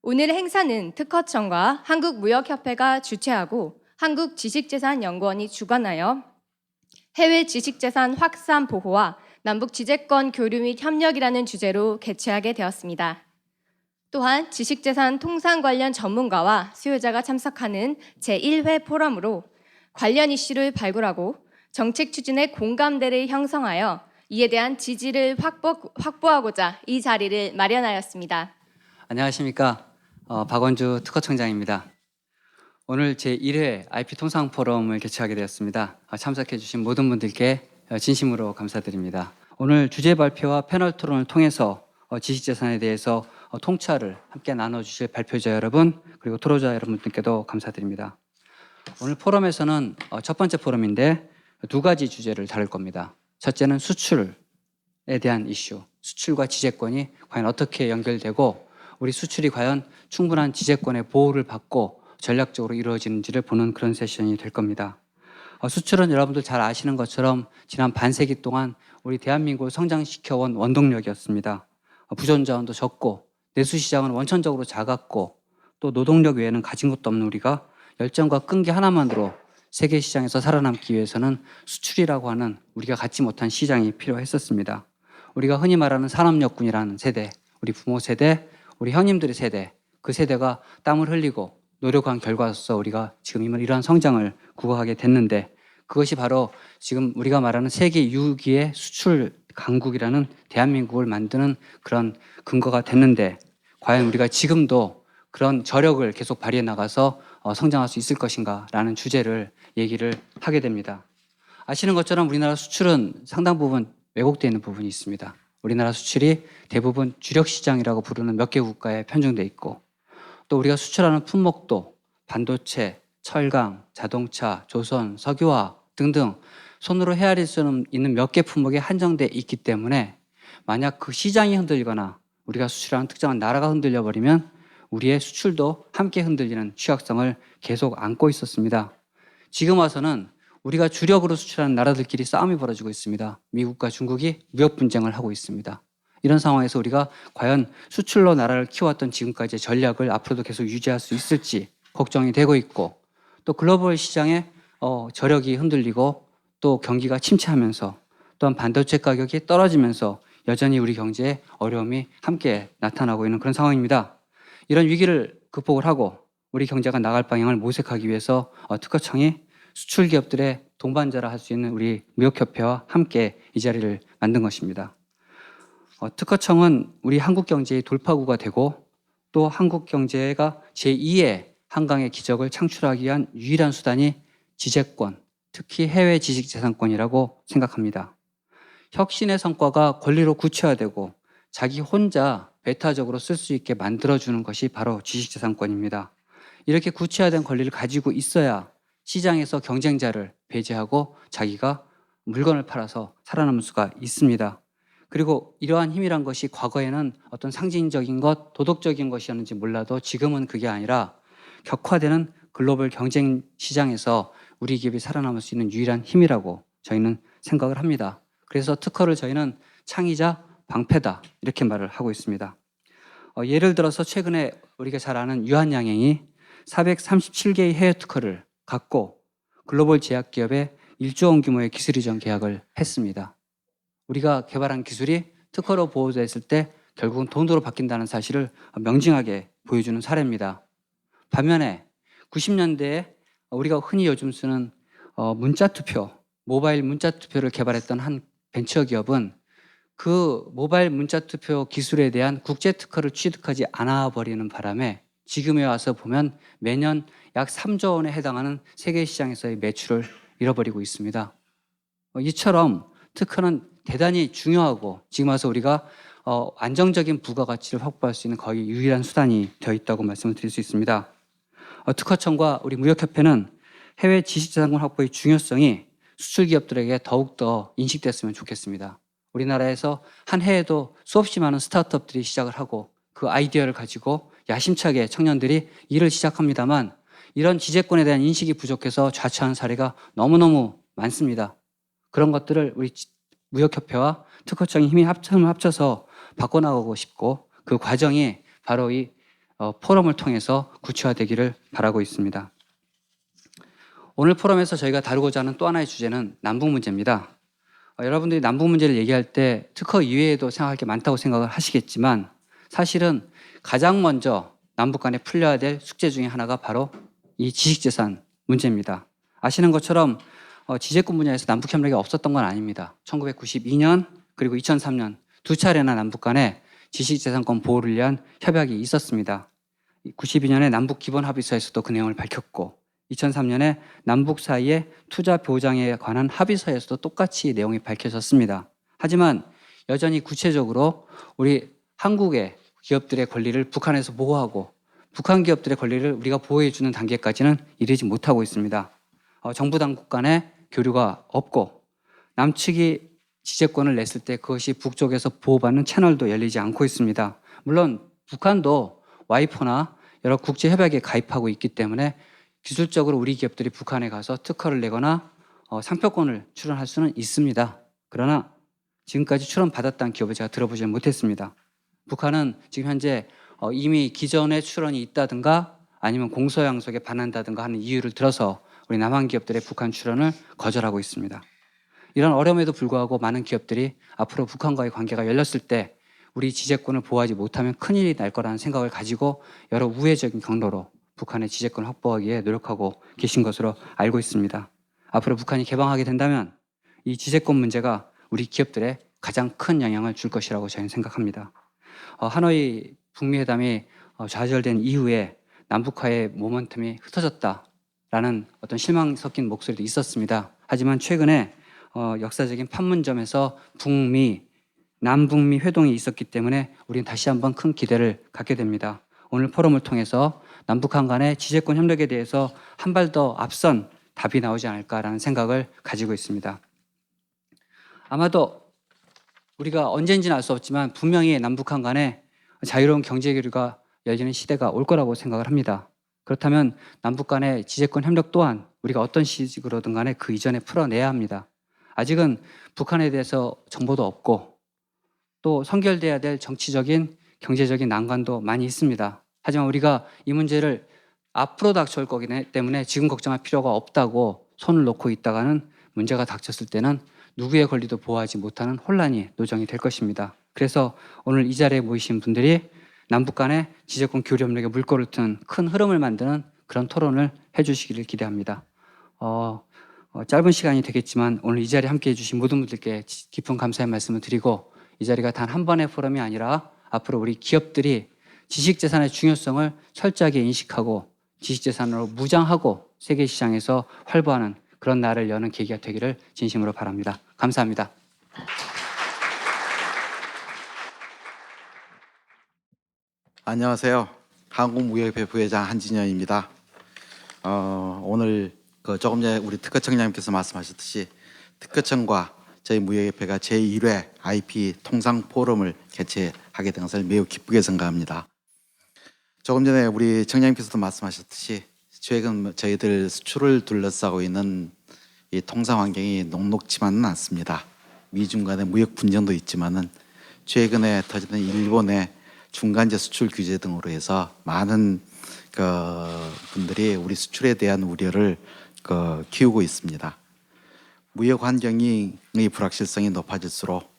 오늘 행사는 특허청과 한국무역협회가 주최하고 한국지식재산연구원이 주관하여 해외 지식재산 확산 보호와 남북 지재권 교류 및 협력이라는 주제로 개최하게 되었습니다. 또한 지식재산 통상 관련 전문가와 수요자가 참석하는 제1회 포럼으로 관련 이슈를 발굴하고 정책 추진의 공감대를 형성하여 이에 대한 지지를 확보하고자 이 자리를 마련하였습니다. 안녕하십니까. 박원주 특허청장입니다. 오늘 제1회 IP 통상 포럼을 개최하게 되었습니다. 참석해 주신 모든 분들께 진심으로 감사드립니다. 오늘 주제 발표와 패널 토론을 통해서 지식재산에 대해서 통찰을 함께 나눠주실 발표자 여러분 그리고 토론자 여러분들께도 감사드립니다. 오늘 포럼에서는 첫 번째 포럼인데 두 가지 주제를 다룰 겁니다. 첫째는 수출에 대한 이슈, 수출과 지재권이 과연 어떻게 연결되고 우리 수출이 과연 충분한 지재권의 보호를 받고 전략적으로 이루어지는지를 보는 그런 세션이 될 겁니다. 수출은 여러분들 잘 아시는 것처럼 지난 반세기 동안 우리 대한민국을 성장시켜온 원동력이었습니다. 부존자원도 적고 내수시장은 원천적으로 작았고 또 노동력 외에는 가진 것도 없는 우리가 열정과 끈기 하나만으로 세계 시장에서 살아남기 위해서는 수출이라고 하는 우리가 갖지 못한 시장이 필요했었습니다. 우리가 흔히 말하는 산업력군이라는 세대, 우리 부모 세대, 우리 형님들의 세대, 그 세대가 땀을 흘리고 노력한 결과로서 우리가 지금 이러한 성장을 구가하게 됐는데 그것이 바로 지금 우리가 말하는 세계 6위의 수출 강국이라는 대한민국을 만드는 그런 근거가 됐는데 과연 우리가 지금도 그런 저력을 계속 발휘해 나가서 성장할 수 있을 것인가라는 주제를 얘기를 하게 됩니다. 아시는 것처럼 우리나라 수출은 상당 부분 왜곡되어 있는 부분이 있습니다. 우리나라 수출이 대부분 주력 시장이라고 부르는 몇 개 국가에 편중돼 있고 또 우리가 수출하는 품목도 반도체, 철강, 자동차, 조선, 석유화학 등등 손으로 헤아릴 수 있는 몇 개 품목에 한정돼 있기 때문에 만약 그 시장이 흔들리거나 우리가 수출하는 특정한 나라가 흔들려 버리면 우리의 수출도 함께 흔들리는 취약성을 계속 안고 있었습니다. 지금 와서는 우리가 주력으로 수출하는 나라들끼리 싸움이 벌어지고 있습니다. 미국과 중국이 무역 분쟁을 하고 있습니다. 이런 상황에서 우리가 과연 수출로 나라를 키워왔던 지금까지의 전략을 앞으로도 계속 유지할 수 있을지 걱정이 되고 있고 또 글로벌 시장의 저력이 흔들리고 또 경기가 침체하면서 또한 반도체 가격이 떨어지면서 여전히 우리 경제에 어려움이 함께 나타나고 있는 그런 상황입니다. 이런 위기를 극복을 하고 우리 경제가 나갈 방향을 모색하기 위해서 특허청이 수출 기업들의 동반자라 할 수 있는 우리 무역협회와 함께 이 자리를 만든 것입니다. 특허청은 우리 한국 경제의 돌파구가 되고 또 한국 경제가 제2의 한강의 기적을 창출하기 위한 유일한 수단이 지재권, 특히 해외 지식재산권이라고 생각합니다. 혁신의 성과가 권리로 구체화되고 자기 혼자 배타적으로 쓸 수 있게 만들어주는 것이 바로 지식재산권입니다. 이렇게 구체화된 권리를 가지고 있어야 시장에서 경쟁자를 배제하고 자기가 물건을 팔아서 살아남을 수가 있습니다. 그리고 이러한 힘이란 것이 과거에는 어떤 상징적인 것, 도덕적인 것이었는지 몰라도 지금은 그게 아니라 격화되는 글로벌 경쟁 시장에서 우리 기업이 살아남을 수 있는 유일한 힘이라고 저희는 생각을 합니다. 그래서 특허를 저희는 창의자 방패다 이렇게 말을 하고 있습니다. 예를 들어서 최근에 우리가 잘 아는 유한양행이 437개의 해외 특허를 갖고 글로벌 제약기업에 1조 원 규모의 기술 이전 계약을 했습니다. 우리가 개발한 기술이 특허로 보호됐을 때 결국은 돈으로 바뀐다는 사실을 명징하게 보여주는 사례입니다. 반면에 90년대에 우리가 흔히 요즘 쓰는 문자투표, 모바일 문자투표를 개발했던 한 벤처기업은 그 모바일 문자투표 기술에 대한 국제 특허를 취득하지 않아 버리는 바람에 지금에 와서 보면 매년 약 3조 원에 해당하는 세계 시장에서의 매출을 잃어버리고 있습니다. 이처럼 특허는 대단히 중요하고 지금 와서 우리가 안정적인 부가가치를 확보할 수 있는 거의 유일한 수단이 되어 있다고 말씀을 드릴 수 있습니다. 특허청과 우리 무역협회는 해외 지식재산권 확보의 중요성이 수출기업들에게 더욱더 인식됐으면 좋겠습니다. 우리나라에서 한 해에도 수없이 많은 스타트업들이 시작을 하고 그 아이디어를 가지고 야심차게 청년들이 일을 시작합니다만 이런 지재권에 대한 인식이 부족해서 좌초하는 사례가 너무너무 많습니다. 그런 것들을 우리 무역협회와 특허청이 힘을 합쳐서 바꿔나가고 싶고 그 과정이 바로 이 포럼을 통해서 구체화되기를 바라고 있습니다. 오늘 포럼에서 저희가 다루고자 하는 또 하나의 주제는 남북 문제입니다. 여러분들이 남북 문제를 얘기할 때 특허 이외에도 생각할 게 많다고 생각을 하시겠지만 사실은 가장 먼저 남북 간에 풀려야 될 숙제 중에 하나가 바로 이 지식재산 문제입니다. 아시는 것처럼 지재권 분야에서 남북 협력이 없었던 건 아닙니다. 1992년 그리고 2003년 두 차례나 남북 간에 지식재산권 보호를 위한 협약이 있었습니다. 92년에 남북 기본 합의서에서도 그 내용을 밝혔고 2003년에 남북 사이의 투자 보장에 관한 합의서에서도 똑같이 내용이 밝혀졌습니다. 하지만 여전히 구체적으로 우리 한국의 기업들의 권리를 북한에서 보호하고 북한 기업들의 권리를 우리가 보호해 주는 단계까지는 이르지 못하고 있습니다. 정부 당국 간의 교류가 없고 남측이 지재권을 냈을 때 그것이 북쪽에서 보호받는 채널도 열리지 않고 있습니다. 물론 북한도 와이포나 여러 국제 협약에 가입하고 있기 때문에 기술적으로 우리 기업들이 북한에 가서 특허를 내거나 상표권을 출원할 수는 있습니다. 그러나 지금까지 출원받았다는 기업을 제가 들어보지 못했습니다. 북한은 지금 현재 이미 기존에 출원이 있다든가 아니면 공소양속에 반한다든가 하는 이유를 들어서 우리 남한 기업들의 북한 출원을 거절하고 있습니다. 이런 어려움에도 불구하고 많은 기업들이 앞으로 북한과의 관계가 열렸을 때 우리 지재권을 보호하지 못하면 큰일이 날 거라는 생각을 가지고 여러 우회적인 경로로 북한의 지재권을 확보하기 위해 노력하고 계신 것으로 알고 있습니다. 앞으로 북한이 개방하게 된다면 이 지재권 문제가 우리 기업들에 가장 큰 영향을 줄 것이라고 저희는 생각합니다. 하노이 북미 회담이 좌절된 이후에 남북화의 모멘텀이 흩어졌다라는 어떤 실망 섞인 목소리도 있었습니다. 하지만 최근에 역사적인 판문점에서 남북미 회동이 있었기 때문에 우리는 다시 한번 큰 기대를 갖게 됩니다. 오늘 포럼을 통해서 남북한 간의 지재권 협력에 대해서 한 발 더 앞선 답이 나오지 않을까라는 생각을 가지고 있습니다. 아마도 우리가 언제인지는 알 수 없지만 분명히 남북한 간에 자유로운 경제 교류가 열리는 시대가 올 거라고 생각을 합니다. 그렇다면 남북 간의 지재권 협력 또한 우리가 어떤 식으로든 간에 그 이전에 풀어내야 합니다. 아직은 북한에 대해서 정보도 없고 또 선결돼야 될 정치적인 경제적인 난관도 많이 있습니다. 하지만 우리가 이 문제를 앞으로 닥쳐올 거기 때문에 지금 걱정할 필요가 없다고 손을 놓고 있다가는 문제가 닥쳤을 때는 누구의 권리도 보호하지 못하는 혼란이 노정이 될 것입니다. 그래서 오늘 이 자리에 모이신 분들이 남북 간의 지재권 교류 협력의 물꼬를 트는 큰 흐름을 만드는 그런 토론을 해주시기를 기대합니다. 짧은 시간이 되겠지만 오늘 이 자리에 함께해 주신 모든 분들께 깊은 감사의 말씀을 드리고 이 자리가 단 한 번의 포럼이 아니라 앞으로 우리 기업들이 지식재산의 중요성을 철저하게 인식하고 지식재산으로 무장하고 세계시장에서 활보하는 그런 날을 여는 계기가 되기를 진심으로 바랍니다. 감사합니다. 안녕하세요. 한국무역협회 부회장 한진영입니다. 오늘 조금 전에 우리 특허청장님께서 말씀하셨듯이 특허청과 저희 무역협회가 제1회 IP 통상 포럼을 개최하게 된 것을 매우 기쁘게 생각합니다. 조금 전에 우리 청장님께서도 말씀하셨듯이 최근 저희들 수출을 둘러싸고 있는 이 통상 환경이 녹록지만은 않습니다. 미중 간의 무역 분쟁도 있지만은 최근에 터지는 일본의 중간재 수출 규제 등으로 해서 많은 분들이 우리 수출에 대한 우려를 키우고 있습니다. 무역 환경의 불확실성이 높아질수록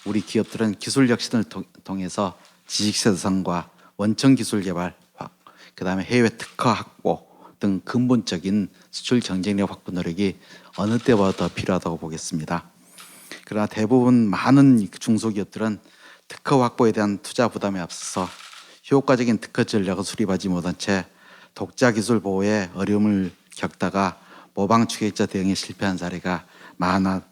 우리 기업들은 기술 혁신을 통해서 지식재산과 원천 기술 개발, 그다음에 해외 특허 확보 등 근본적인 수출 경쟁력 확보 노력이 어느 때보다 더 필요하다고 보겠습니다. 그러나 대부분 많은 중소기업들은 특허 확보에 대한 투자 부담에 앞서서 효과적인 특허 전략을 수립하지 못한 채 독자 기술 보호에 어려움을 겪다가 모방 추격자 대응에 실패한 사례가 많아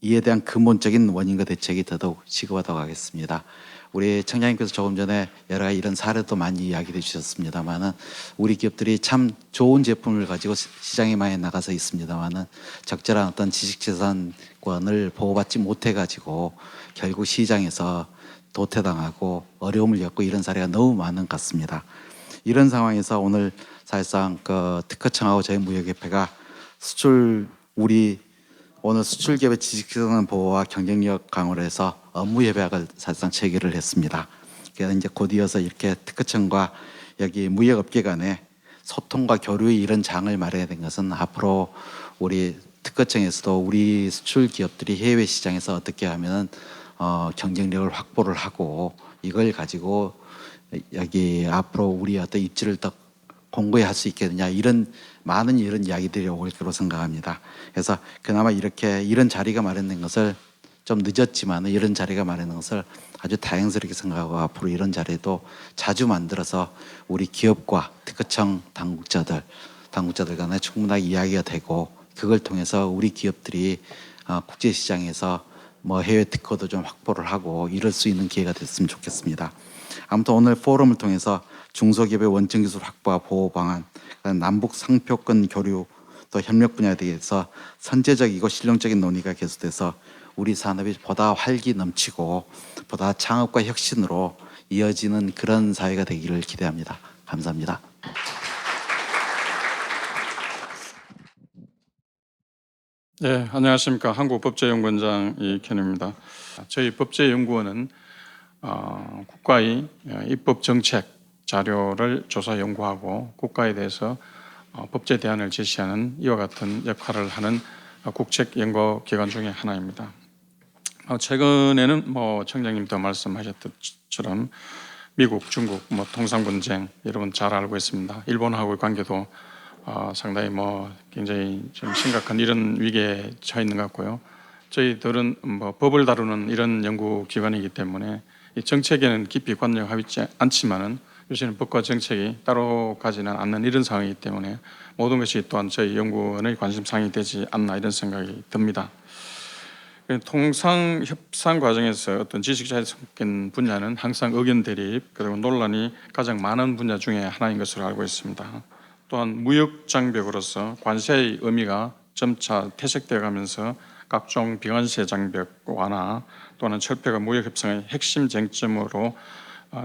이에 대한 근본적인 원인과 대책이 더더욱 시급하다고 하겠습니다. 우리 청장님께서 조금 전에 여러 가지 이런 사례도 많이 이야기해 주셨습니다만은 우리 기업들이 참 좋은 제품을 가지고 시장에 많이 나가서 있습니다만은 적절한 어떤 지식재산권을 보호받지 못해 가지고 결국 시장에서 도태당하고 어려움을 겪고 이런 사례가 너무 많은 것 같습니다. 이런 상황에서 오늘 사실상 특허청하고 저희 무역협회가 오늘 수출기업의 지식재산 보호와 경쟁력 강화를 해서 업무 협약을 사실상 체결을 했습니다. 이제 곧이어서 이렇게 특허청과 여기 무역업계 간에 소통과 교류의 이런 장을 마련해야 된 것은 앞으로 우리 특허청에서도 우리 수출 기업들이 해외 시장에서 어떻게 하면 경쟁력을 확보를 하고 이걸 가지고 여기 앞으로 우리 어떤 입지를 더 공고히 할 수 있겠느냐 이런 많은 이런 이야기들이 올 거로 생각합니다. 그래서 그나마 이렇게 이런 자리가 마련된 것을 좀 늦었지만 이런 자리가 마련된 것을 아주 다행스럽게 생각하고 앞으로 이런 자리도 자주 만들어서 우리 기업과 특허청 당국자들 간에 충분하게 이야기가 되고 그걸 통해서 우리 기업들이 국제 시장에서 뭐 해외 특허도 좀 확보를 하고 이럴 수 있는 기회가 됐으면 좋겠습니다. 아무튼 오늘 포럼을 통해서 중소기업의 원천 기술 확보와 보호 방안, 남북 상표권 교류 또 협력 분야에 대해서 선제적이고 실용적인 논의가 계속돼서 우리 산업이 보다 활기 넘치고 보다 창업과 혁신으로 이어지는 그런 사회가 되기를 기대합니다. 감사합니다. 네, 안녕하십니까. 한국법제연구원장 이현우입니다. 저희 법제연구원은 국가의 입법 정책 자료를 조사 연구하고 국가에 대해서 법제 대안을 제시하는 이와 같은 역할을 하는 국책 연구 기관 중에 하나입니다. 최근에는 뭐 청장님도 말씀하셨던 미국, 중국, 뭐 통상 분쟁 여러분 잘 알고 있습니다. 일본하고의 관계도 상당히 뭐 굉장히 좀 심각한 이런 위기에 처해 있는 것 같고요. 저희들은 뭐 법을 다루는 이런 연구 기관이기 때문에 이 정책에는 깊이 관여하고 있지 않지만은 요새는 법과 정책이 따로 가지는 않는 이런 상황이기 때문에 모든 것이 또한 저희 연구원의 관심사항이 되지 않나 이런 생각이 듭니다. 통상 협상 과정에서 어떤 지식자의 섞인 분야는 항상 의견 대립 그리고 논란이 가장 많은 분야 중에 하나인 것으로 알고 있습니다. 또한 무역 장벽으로서 관세의 의미가 점차 퇴색되어 가면서 각종 비관세 장벽 완화 또는 철폐가 무역 협상의 핵심 쟁점으로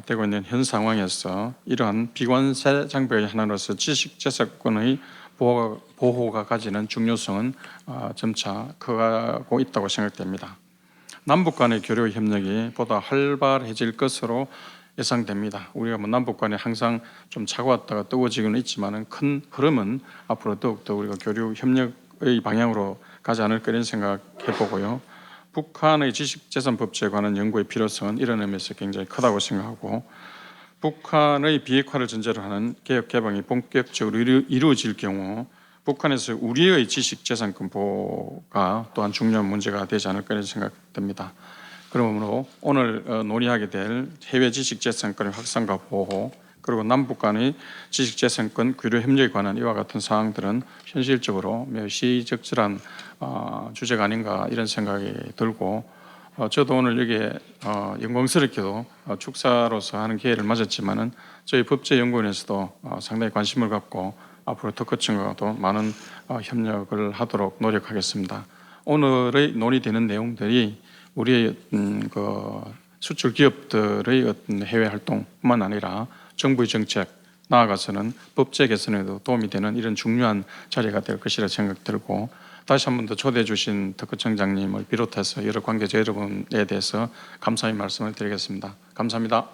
되고 있는 현 상황에서 이러한 비관세 장벽의 하나로서 지식재산권의 보호가 가지는 중요성은 점차 커가고 있다고 생각됩니다. 남북 간의 교류 협력이 보다 활발해질 것으로 예상됩니다. 우리가 뭐 남북 간에 항상 좀 차고왔다가 뜨거워지고는 있지만은 큰 흐름은 앞으로 더욱더 우리가 교류 협력의 방향으로 가지 않을까 이런 생각해 보고요. 북한의 지식재산법제에 관한 연구의 필요성은 이런 의미에서 굉장히 크다고 생각하고 북한의 비핵화를 전제로 하는 개혁 개방이 본격적으로 이루어질 경우 북한에서 우리의 지식재산권 보호가 또한 중요한 문제가 되지 않을까 이런 생각됩니다. 그러므로 오늘 논의하게 될 해외 지식재산권의 확산과 보호 그리고 남북 간의 지식재산권 교류 협력에 관한 이와 같은 사항들은 현실적으로 매우 시적절한 주제가 아닌가 이런 생각이 들고 저도 오늘 여기에 영광스럽게도 축사로서 하는 기회를 맞았지만은 저희 법제연구원에서도 상당히 관심을 갖고 앞으로 특허청과도 많은 협력을 하도록 노력하겠습니다. 오늘의 논의되는 내용들이 우리의 그 수출 기업들의 어떤 해외 활동뿐만 아니라 정부의 정책 나아가서는 법제 개선에도 도움이 되는 이런 중요한 자리가 될 것이라 생각 들고 다시 한 번 더 초대해 주신 특허청장님을 비롯해서 여러 관계자 여러분에 대해서 감사의 말씀을 드리겠습니다. 감사합니다.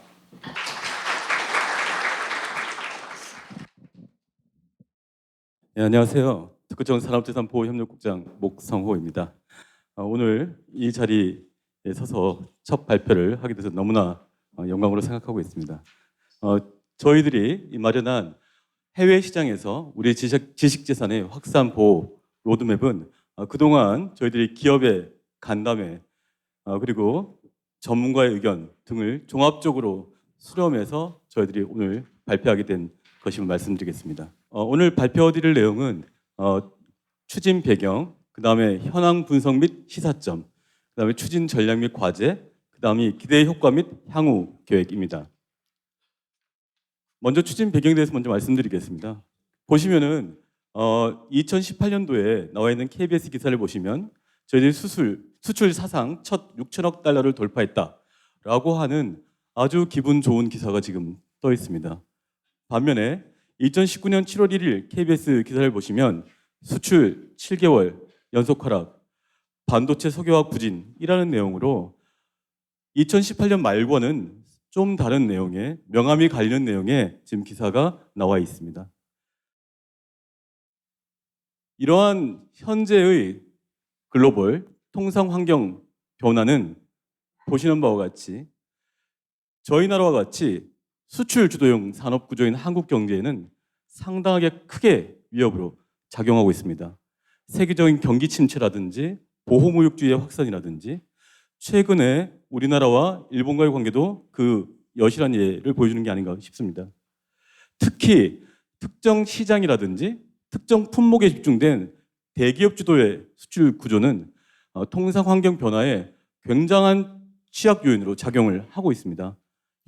네, 안녕하세요. 특허청 산업재산보호협력국장 목성호입니다. 오늘 이 자리에 서서 첫 발표를 하게 돼서 너무나 영광으로 생각하고 있습니다. 저희들이 마련한 해외 시장에서 우리 지식재산의 확산 보호 로드맵은 그동안 저희들이 기업의 간담회 그리고 전문가의 의견 등을 종합적으로 수렴해서 저희들이 오늘 발표하게 된 것임을 말씀드리겠습니다. 오늘 발표드릴 내용은 추진 배경, 그 다음에 현황 분석 및 시사점, 그 다음에 추진 전략 및 과제, 그 다음이 기대 효과 및 향후 계획입니다. 먼저 추진 배경에 대해서 먼저 말씀드리겠습니다. 보시면은 2018년도에 나와 있는 KBS 기사를 보시면 저희들이 수출 사상 첫 6천억 달러를 돌파했다라고 하는 아주 기분 좋은 기사가 지금 떠 있습니다. 반면에 2019년 7월 1일 KBS 기사를 보시면 수출 7개월 연속 하락, 반도체 석유화학 부진이라는 내용으로 2018년 말고는 좀 다른 내용의 명암이 갈리는 내용의 지금 기사가 나와 있습니다. 이러한 현재의 글로벌 통상 환경 변화는 보시는 바와 같이 저희 나라와 같이 수출 주도형 산업 구조인 한국 경제에는 상당하게 크게 위협으로 작용하고 있습니다. 세계적인 경기 침체라든지 보호무역주의의 확산이라든지 최근에 우리나라와 일본과의 관계도 그 여실한 예를 보여주는 게 아닌가 싶습니다. 특히 특정 시장이라든지 특정 품목에 집중된 대기업 주도의 수출 구조는 통상 환경 변화에 굉장한 취약 요인으로 작용을 하고 있습니다.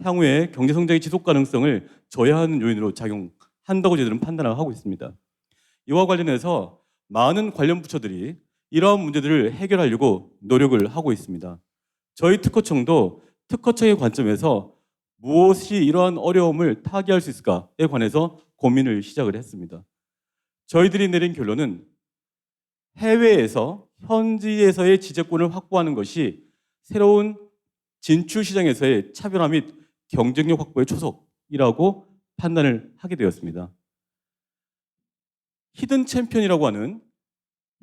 향후에 경제 성장의 지속 가능성을 저해하는 요인으로 작용한다고 저희들은 판단을 하고 있습니다. 이와 관련해서 많은 관련 부처들이 이러한 문제들을 해결하려고 노력을 하고 있습니다. 저희 특허청도 특허청의 관점에서 무엇이 이러한 어려움을 타개할 수 있을까에 관해서 고민을 시작을 했습니다. 저희들이 내린 결론은 해외에서 현지에서의 지재권을 확보하는 것이 새로운 진출 시장에서의 차별화 및 경쟁력 확보의 초석이라고 판단을 하게 되었습니다. 히든 챔피언이라고 하는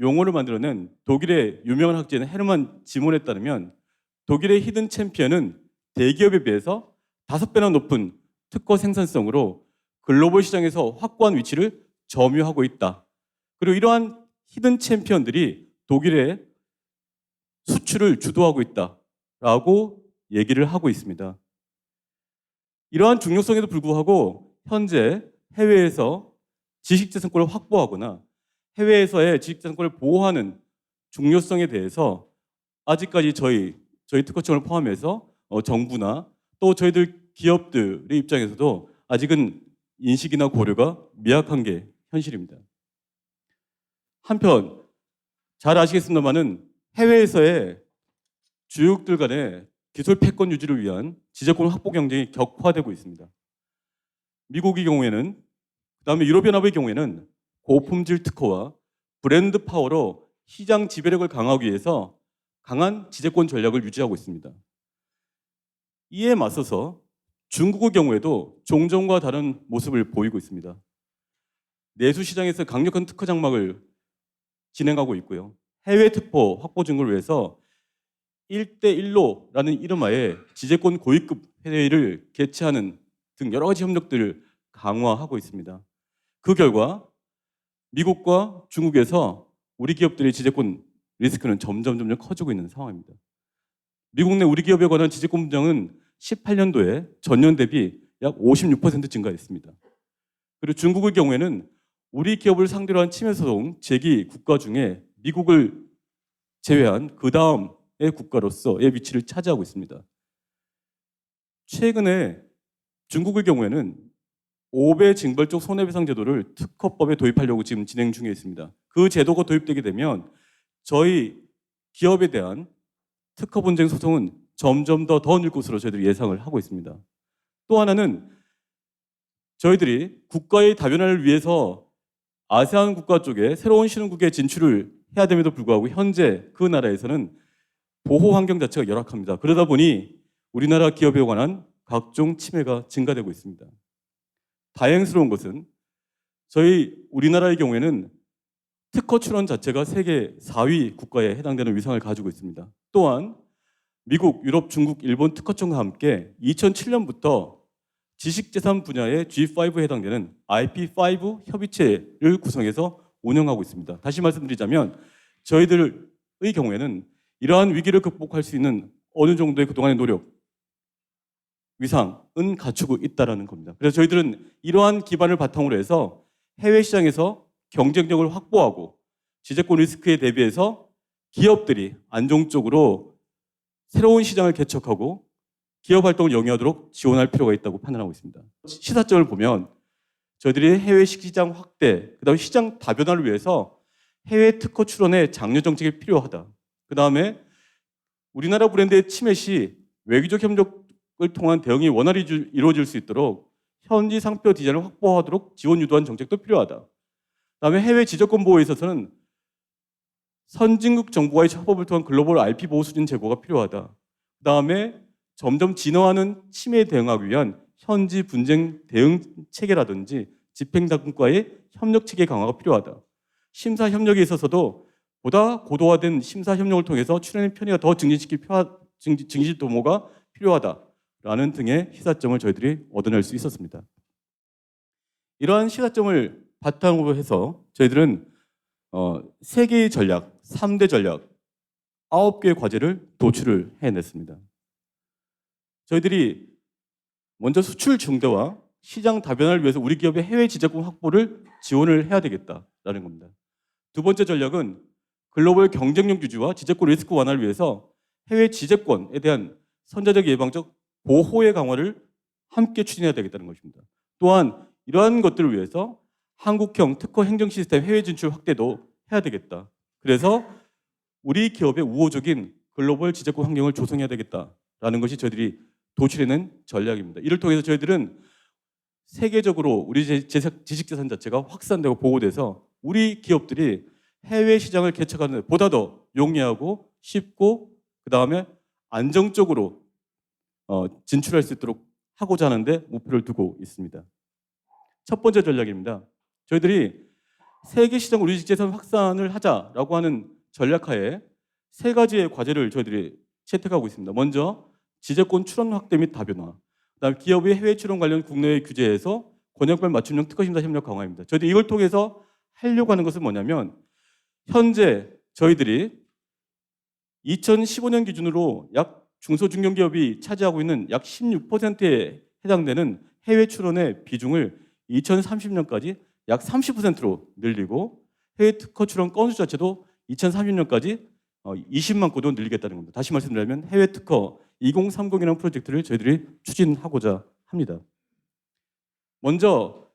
용어를 만들어낸 독일의 유명한 학자인 헤르만 지몬에 따르면 독일의 히든 챔피언은 대기업에 비해서 5배나 높은 특허 생산성으로 글로벌 시장에서 확고한 위치를 점유하고 있다. 그리고 이러한 히든 챔피언들이 독일의 수출을 주도하고 있다라고 얘기를 하고 있습니다. 이러한 중요성에도 불구하고 현재 해외에서 지식재산권을 확보하거나 해외에서의 지식재산권을 보호하는 중요성에 대해서 아직까지 저희 특허청을 포함해서 정부나 또 저희들 기업들의 입장에서도 아직은 인식이나 고려가 미약한 게 현실입니다. 한편 잘 아시겠습니다마는 해외에서의 주요국들 간의 기술 패권 유지를 위한 지재권 확보 경쟁이 격화되고 있습니다. 미국의 경우에는 그다음에 유럽연합의 경우에는 고품질 특허와 브랜드 파워로 시장 지배력을 강화하기 위해서 강한 지재권 전략을 유지하고 있습니다. 이에 맞서서 중국의 경우에도 종전과 다른 모습을 보이고 있습니다. 내수 시장에서 강력한 특허 장막을 진행하고 있고요. 해외 특허 확보 증거를 위해서 1대1로라는 이름하에 지재권 고위급 회의를 개최하는 등 여러 가지 협력들을 강화하고 있습니다. 그 결과 미국과 중국에서 우리 기업들의 지재권 리스크는 점점 커지고 있는 상황입니다. 미국 내 우리 기업에 관한 지재권 분쟁은 18년도에 전년 대비 약 56% 증가했습니다. 그리고 중국의 경우에는 우리 기업을 상대로 한 침해 소송 제기 국가 중에 미국을 제외한 그 다음의 국가로서의 위치를 차지하고 있습니다. 최근에 중국의 경우에는 5배 징벌적 손해배상 제도를 특허법에 도입하려고 지금 진행 중에 있습니다. 그 제도가 도입되게 되면 저희 기업에 대한 특허 분쟁 소송은 점점 더 늘 것으로 저희들이 예상을 하고 있습니다. 또 하나는 저희들이 국가의 다변화를 위해서 아세안 국가 쪽에 새로운 신흥국에 진출을 해야 됨에도 불구하고 현재 그 나라에서는 보호 환경 자체가 열악합니다. 그러다 보니 우리나라 기업에 관한 각종 침해가 증가되고 있습니다. 다행스러운 것은 저희 우리나라의 경우에는 특허 출원 자체가 세계 4위 국가에 해당되는 위상을 가지고 있습니다. 또한 미국, 유럽, 중국, 일본 특허청과 함께 2007년부터 지식재산 분야의 G5에 해당되는 IP5 협의체를 구성해서 운영하고 있습니다. 다시 말씀드리자면 저희들의 경우에는 이러한 위기를 극복할 수 있는 어느 정도의 그동안의 노력, 위상은 갖추고 있다는 겁니다. 그래서 저희들은 이러한 기반을 바탕으로 해서 해외 시장에서 경쟁력을 확보하고 지재권 리스크에 대비해서 기업들이 안정적으로 새로운 시장을 개척하고 기업 활동을 영위하도록 지원할 필요가 있다고 판단하고 있습니다. 시사점을 보면 저희들이 해외 시장 확대, 그다음에 시장 다변화를 위해서 해외 특허 출원의 장려 정책이 필요하다. 그다음에 우리나라 브랜드의 침해 시 외교적 협력을 통한 대응이 원활히 이루어질 수 있도록 현지 상표 디자인을 확보하도록 지원 유도한 정책도 필요하다. 그다음에 해외 지적권 보호에 있어서는 선진국 정부와의 협업을 통한 글로벌 IP 보호 수준 제고가 필요하다. 그다음에 점점 진화하는 침해에 대응하기 위한 현지 분쟁 대응 체계라든지 집행당국과의 협력 체계 강화가 필요하다. 심사 협력에 있어서도 보다 고도화된 심사 협력을 통해서 출연의 편의가 더 증진 도모가 필요하다라는 등의 시사점을 저희들이 얻어낼 수 있었습니다. 이러한 시사점을 바탕으로 해서 저희들은 3개의 전략, 3대 전략, 9개의 과제를 도출을 해냈습니다. 저희들이 먼저 수출 증대와 시장 다변화를 위해서 우리 기업의 해외 지적권 확보를 지원을 해야 되겠다라는 겁니다. 두 번째 전략은 글로벌 경쟁력 유지와 지적권 리스크 완화를 위해서 해외 지적권에 대한 선제적 예방적 보호의 강화를 함께 추진해야 되겠다는 것입니다. 또한 이러한 것들을 위해서 한국형 특허 행정 시스템 해외 진출 확대도 해야 되겠다. 그래서 우리 기업의 우호적인 글로벌 지적권 환경을 조성해야 되겠다라는 것이 저희들이 도출해낸 전략입니다. 이를 통해서 저희들은 세계적으로 우리 지식재산 자체가 확산되고 보호돼서 우리 기업들이 해외 시장을 개척하는 데 보다 더 용이하고 쉽고 그 다음에 안정적으로 진출할 수 있도록 하고자 하는데 목표를 두고 있습니다. 첫 번째 전략입니다. 저희들이 세계 시장 우리 지식재산 확산을 하자라고 하는 전략하에 3가지의 과제를 저희들이 채택하고 있습니다. 먼저 지적권 출원 확대 및 다변화, 그다음 기업의 해외 출원 관련 국내외 규제에서 권역별 맞춤형 특허심사 협력 강화입니다. 저희들이 이걸 통해서 하려고 하는 것은 뭐냐면 현재 저희들이 2015년 기준으로 약 중소중견기업이 차지하고 있는 약 16%에 해당되는 해외 출원의 비중을 2030년까지 약 30%로 늘리고 해외 특허 출원 건수 자체도 2030년까지 20만 건으로 늘리겠다는 겁니다. 다시 말씀드리면 해외 특허 2030이라는 프로젝트를 저희들이 추진하고자 합니다. 먼저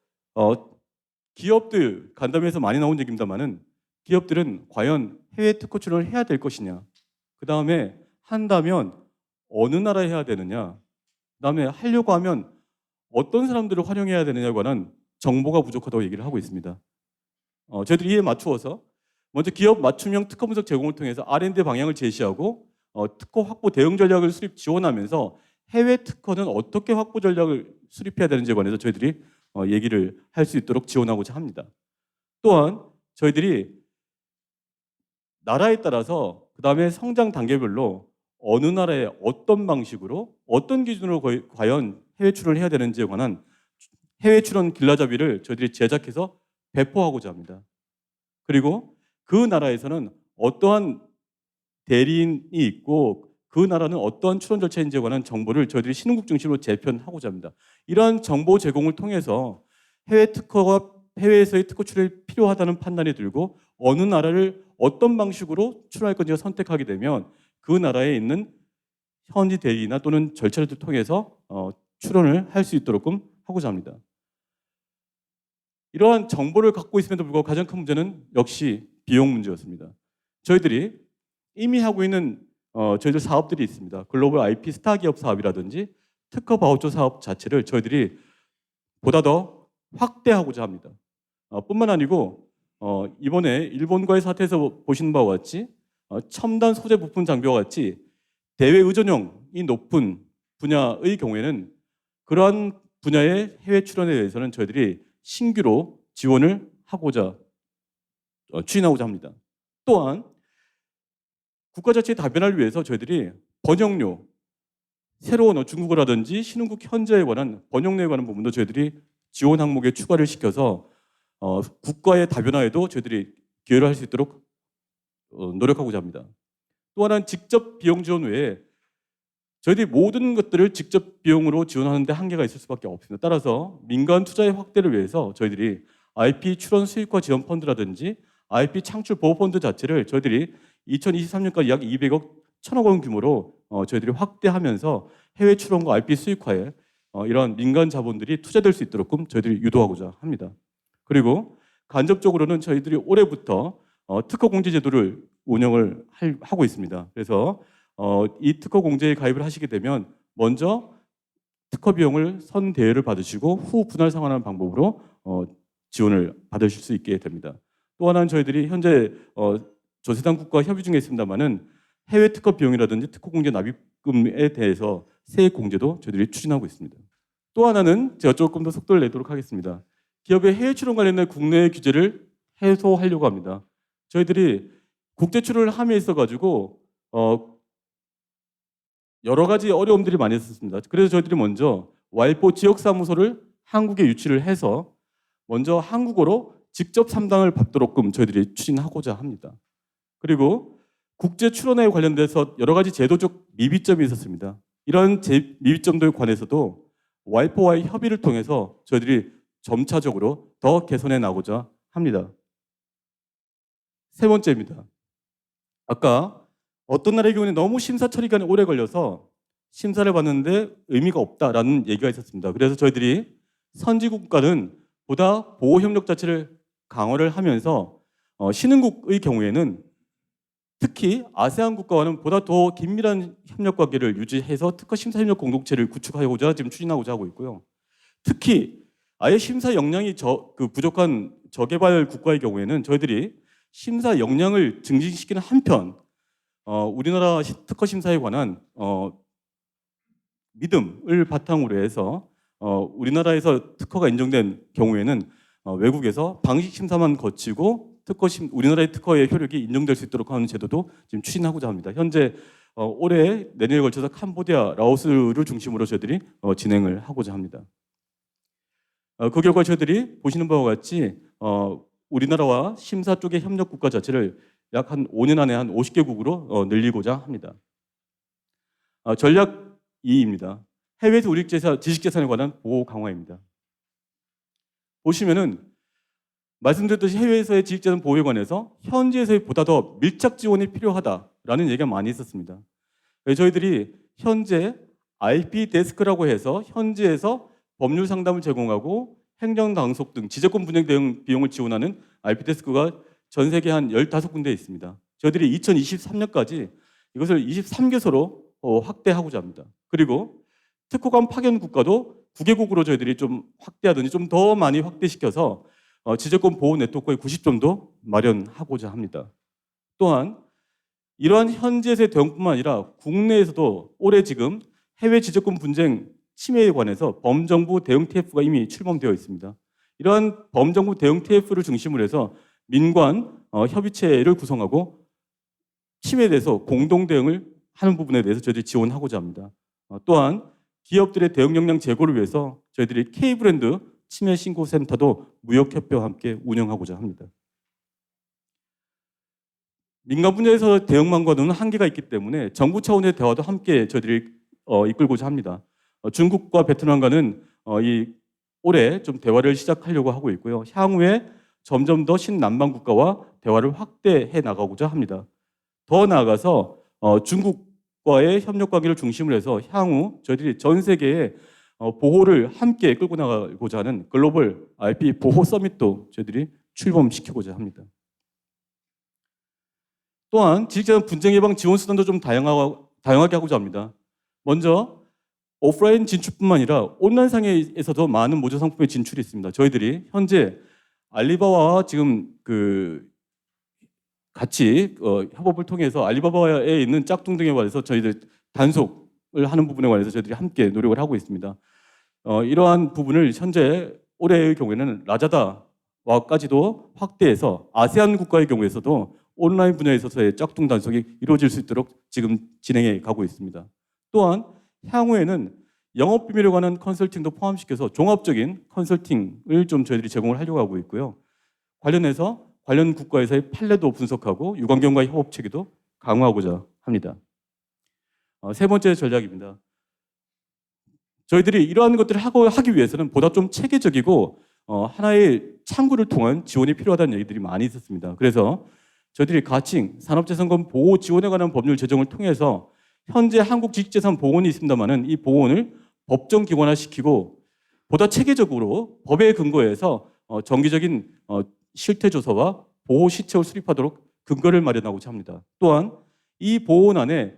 기업들 간담회에서 많이 나온 얘기입니다만은 기업들은 과연 해외 특허 출원을 해야 될 것이냐, 그 다음에 한다면 어느 나라에 해야 되느냐, 그 다음에 하려고 하면 어떤 사람들을 활용해야 되느냐에 관한 정보가 부족하다고 얘기를 하고 있습니다. 저희들이 이에 맞추어서 먼저 기업 맞춤형 특허 분석 제공을 통해서 R&D 방향을 제시하고 특허 확보 대응 전략을 수립 지원하면서 해외 특허는 어떻게 확보 전략을 수립해야 되는지에 관해서 저희들이 얘기를 할 수 있도록 지원하고자 합니다. 또한 저희들이 나라에 따라서 그 다음에 성장 단계별로 어느 나라에 어떤 방식으로 어떤 기준으로 과연 해외 출원을 해야 되는지에 관한 해외 출원 길라잡이를 저희들이 제작해서 배포하고자 합니다. 그리고 그 나라에서는 어떠한 대리인이 있고 그 나라는 어떠한 출원 절차인지에 관한 정보를 저희들이 신흥국 중심으로 재편하고자 합니다. 이러한 정보 제공을 통해서 해외 특허가 해외에서의 특허 출원이 필요하다는 판단이 들고 어느 나라를 어떤 방식으로 출원할 건지를 선택하게 되면 그 나라에 있는 현지 대리나 또는 절차를 통해서 출원을 할 수 있도록끔 하고자 합니다. 이러한 정보를 갖고 있음에도 불구하고 가장 큰 문제는 역시 비용 문제였습니다. 저희들이 이미 하고 있는 저희들 사업들이 있습니다. 글로벌 IP 스타 기업 사업이라든지 특허 바우처 사업 자체를 저희들이 보다 더 확대하고자 합니다. 뿐만 아니고 이번에 일본과의 사태에서 보시는 바와 같이 첨단 소재 부품 장비와 같이 대외 의존형이 높은 분야의 경우에는 그러한 분야의 해외 출원에 대해서는 저희들이 신규로 지원을 하고자 추진하고자 합니다. 또한 국가 자체의 다변화를 위해서 저희들이 번역료, 새로운 중국어라든지 신흥국 현지에 관한 번역료에 관한 부분도 저희들이 지원 항목에 추가를 시켜서 국가의 다변화에도 저희들이 기여를 할 수 있도록 노력하고자 합니다. 또 하나는 직접 비용 지원 외에 저희들이 모든 것들을 직접 비용으로 지원하는데 한계가 있을 수밖에 없습니다. 따라서 민간 투자의 확대를 위해서 저희들이 IP 출원 수익화 지원 펀드라든지 IP 창출 보호 펀드 자체를 저희들이 2023년까지 약 200억, 1000억 원 규모로 저희들이 확대하면서 해외 출원과 IP 수익화에 이러한 민간 자본들이 투자될 수 있도록 저희들이 유도하고자 합니다. 그리고 간접적으로는 저희들이 올해부터 특허 공제 제도를 운영을 하고 있습니다. 그래서 이 특허 공제에 가입을 하시게 되면 먼저 특허 비용을 선 대여를 받으시고 후 분할 상환하는 방법으로 지원을 받으실 수 있게 됩니다. 또 하나는 저희들이 현재 조세당국과 협의 중에 있습니다만은 해외 특허 비용이라든지 특허 공제 납입 적금에 대해서 세액 공제도 저희들이 추진하고 있습니다. 또 하나는 제가 조금 더 속도를 내도록 하겠습니다. 기업의 해외 출원 관련된 국내 규제를 해소하려고 합니다. 저희들이 국제 출원을 함에 있어 가지고 여러 가지 어려움들이 많이 있었습니다. 그래서 저희들이 먼저 와이포 지역 사무소를 한국에 유치를 해서 먼저 한국어로 직접 상담을 받도록끔 저희들이 추진하고자 합니다. 그리고 국제 출원에 관련돼서 여러 가지 제도적 미비점이 있었습니다. 이런 미비점들에 관해서도 와이포와의 협의를 통해서 저희들이 점차적으로 더 개선해 나가고자 합니다. 세 번째입니다. 아까 어떤 나라의 경우는 너무 심사 처리가 오래 걸려서 심사를 받는데 의미가 없다라는 얘기가 있었습니다. 그래서 저희들이 선진국가는 보다 보호 협력 자체를 강화를 하면서 신흥국의 경우에는 특히 아세안 국가와는 보다 더 긴밀한 협력 관계를 유지해서 특허 심사 협력 공동체를 구축하고자 지금 추진하고자 하고 있고요. 특히 아예 심사 역량이 부족한 저개발 국가의 경우에는 저희들이 심사 역량을 증진시키는 한편 우리나라 특허 심사에 관한 믿음을 바탕으로 해서 우리나라에서 특허가 인정된 경우에는 외국에서 방식 심사만 거치고 우리나라의 특허의 효력이 인정될 수 있도록 하는 제도도 지금 추진하고자 합니다. 현재 올해 내년에 걸쳐서 캄보디아, 라오스를 중심으로 저희들이 진행을 하고자 합니다. 그 결과 저희들이 보시는 바와 같이 우리나라와 심사 쪽의 협력 국가 자체를 약 한 5년 안에 한 50개국으로 늘리고자 합니다. 전략 2입니다. 해외에서 우리 지식재산에 관한 보호 강화입니다. 보시면은 말씀드렸듯이 해외에서의 지식재산 보호에 관해서 현지에서의 보다 더 밀착 지원이 필요하다라는 얘기가 많이 있었습니다. 저희들이 현재 IP 데스크라고 해서 현지에서 법률 상담을 제공하고 행정 당속 등 지재권 분쟁 대응 비용을 지원하는 IP 데스크가 전 세계 한 15군데 있습니다. 저희들이 2023년까지 이것을 23개소로 확대하고자 합니다. 그리고 특허관 파견 국가도 9개국으로 저희들이 좀 확대하더니 좀 더 많이 확대시켜서 지재권 보호 네트워크의 90점도 마련하고자 합니다. 또한 이러한 현지에서의 대응뿐만 아니라 국내에서도 올해 지금 해외 지재권 분쟁 침해에 관해서 범정부 대응 TF가 이미 출범되어 있습니다. 이러한 범정부 대응 TF를 중심으로 해서 민관 협의체를 구성하고 침해에 대해서 공동 대응을 하는 부분에 대해서 저희들이 지원하고자 합니다. 또한 기업들의 대응 역량 제고를 위해서 저희들이 K브랜드 침해 신고 센터도 무역협회와 함께 운영하고자 합니다. 민간 분야에서 대응망과는 한계가 있기 때문에 정부 차원의 대화도 함께 저희들이 이끌고자 합니다. 중국과 베트남과는 올해 좀 대화를 시작하려고 하고 있고요. 향후에 점점 더 신남방 국가와 대화를 확대해 나가고자 합니다. 더 나아가서 중국과의 협력 관계를 중심으로 해서 향후 저희들이 전 세계에 보호를 함께 끌고 나가고자 하는 글로벌 IP 보호 서밋도 저희들이 출범시키고자 합니다. 또한 지식재산 분쟁 예방 지원 수단도 좀 다양하게 하고자 합니다. 먼저 오프라인 진출뿐만 아니라 온라인상에서도 많은 모조 상품의 진출이 있습니다. 저희들이 현재 알리바바와 지금 같이 협업을 통해서 알리바바에 있는 짝퉁 등에 관해서 저희들 단속을 하는 부분에 관해서 저희들이 함께 노력을 하고 있습니다. 이러한 부분을 현재 올해의 경우에는 라자다와까지도 확대해서 아세안 국가의 경우에서도 온라인 분야에 있어서의 짝퉁 단속이 이루어질 수 있도록 지금 진행해 가고 있습니다. 또한 향후에는 영업 비밀에 관한 컨설팅도 포함시켜서 종합적인 컨설팅을 좀 저희들이 제공을 하려고 하고 있고요. 관련해서 관련 국가에서의 판례도 분석하고 유관기관과의 협업 체계도 강화하고자 합니다. 세 번째 전략입니다. 저희들이 이러한 것들을 하기 위해서는 보다 좀 체계적이고 하나의 창구를 통한 지원이 필요하다는 얘기들이 많이 있었습니다. 그래서 저희들이 가칭 산업재산권 보호 지원에 관한 법률 제정을 통해서 현재 한국 지식재산 보호원이 있습니다만은 이 보호원을 법정 기관화시키고 보다 체계적으로 법에 근거해서 정기적인 실태 조사와 보호 시책을 수립하도록 근거를 마련하고자 합니다. 또한 이 보호원 안에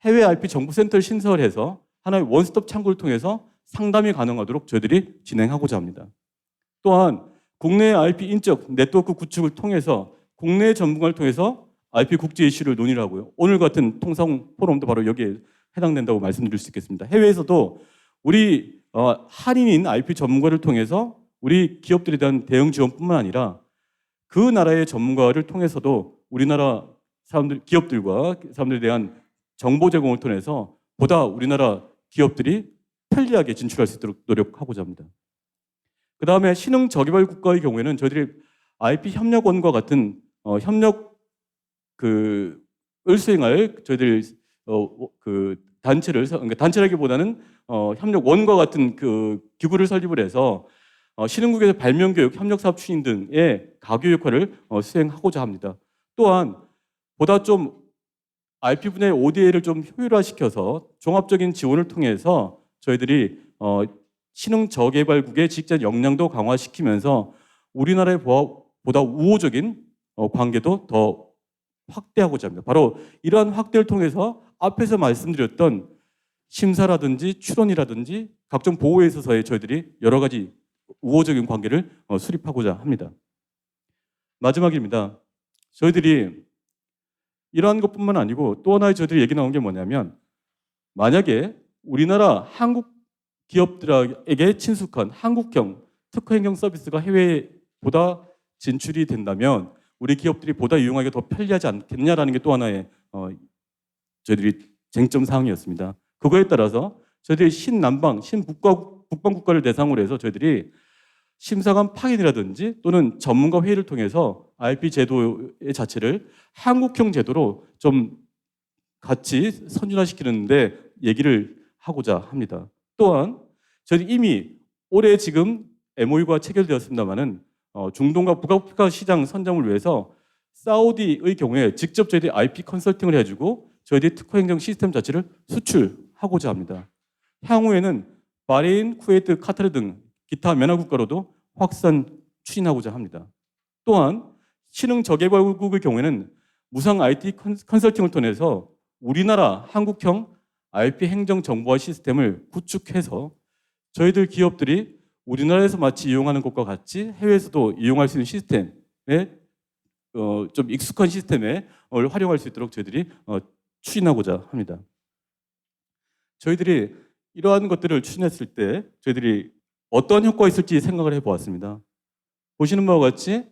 해외 IP 정보센터를 신설해서 하나의 원스톱 창구를 통해서 상담이 가능하도록 저희들이 진행하고자 합니다. 또한 국내 IP 인적 네트워크 구축을 통해서 국내 전문가를 통해서 IP 국제 이슈를 논의를 하고요. 오늘 같은 통상 포럼도 바로 여기에 해당된다고 말씀드릴 수 있겠습니다. 해외에서도 우리 한인인 IP 전문가를 통해서 우리 기업들에 대한 대응 지원뿐만 아니라 그 나라의 전문가를 통해서도 우리나라 기업들과 사람들에 대한 정보 제공을 통해서 보다 우리나라 기업들이 편리하게 진출할 수 있도록 노력하고자 합니다. 그 다음에 신흥 저개발 국가의 경우에는 저희들이 IP 협력원과 같은 협력 을 수행할 저희들 그 단체를 그러니까 단체라기보다는 협력원과 같은 그 기구를 설립을 해서 신흥국에서 발명교육, 협력사업 추진 등의 가교 역할을 수행하고자 합니다. 또한 보다 좀 IP 분야의 ODA를 좀 효율화시켜서 종합적인 지원을 통해서 저희들이 신흥 저개발국의 직접 역량도 강화시키면서 우리나라의 보다 우호적인 관계도 더 확대하고자 합니다. 바로 이러한 확대를 통해서 앞에서 말씀드렸던 심사라든지 출원이라든지 각종 보호에 있어서의 저희들이 여러 가지 우호적인 관계를 수립하고자 합니다. 마지막입니다. 저희들이 이러한 것뿐만 아니고 또 하나의 저희들이 얘기 나온 게 뭐냐면 만약에 우리나라 한국 기업들에게 친숙한 한국형 특허행정 서비스가 해외에 보다 진출이 된다면 우리 기업들이 보다 이용하기가 더 편리하지 않겠냐라는 게 또 하나의 저희들이 쟁점 사항이었습니다. 그거에 따라서 저희들이 신남방, 북방 국가를 대상으로 해서 저희들이 심사관 파견이라든지 또는 전문가 회의를 통해서 IP 제도의 자체를 한국형 제도로 좀 같이 선준화시키는데 얘기를 하고자 합니다. 또한 저희 이미 올해 지금 MOU가 체결되었습니다만은 중동과 북아프리카 시장 선점을 위해서 사우디의 경우에 직접 저희들이 IP 컨설팅을 해주고 저희들이 특허 행정 시스템 자체를 수출하고자 합니다. 향후에는 바레인, 쿠웨이트, 카타르 등 기타 면화 국가로도 확산 추진하고자 합니다. 또한 신흥 저개발국의 경우에는 무상 IT 컨설팅을 통해서 우리나라 한국형 IP 행정 정보화 시스템을 구축해서 저희들 기업들이 우리나라에서 마치 이용하는 것과 같이 해외에서도 이용할 수 있는 시스템에 좀 익숙한 시스템에 활용할 수 있도록 저희들이 추진하고자 합니다. 저희들이 이러한 것들을 추진했을 때 저희들이 어떤 효과가 있을지 생각을 해보았습니다. 보시는 바와 같이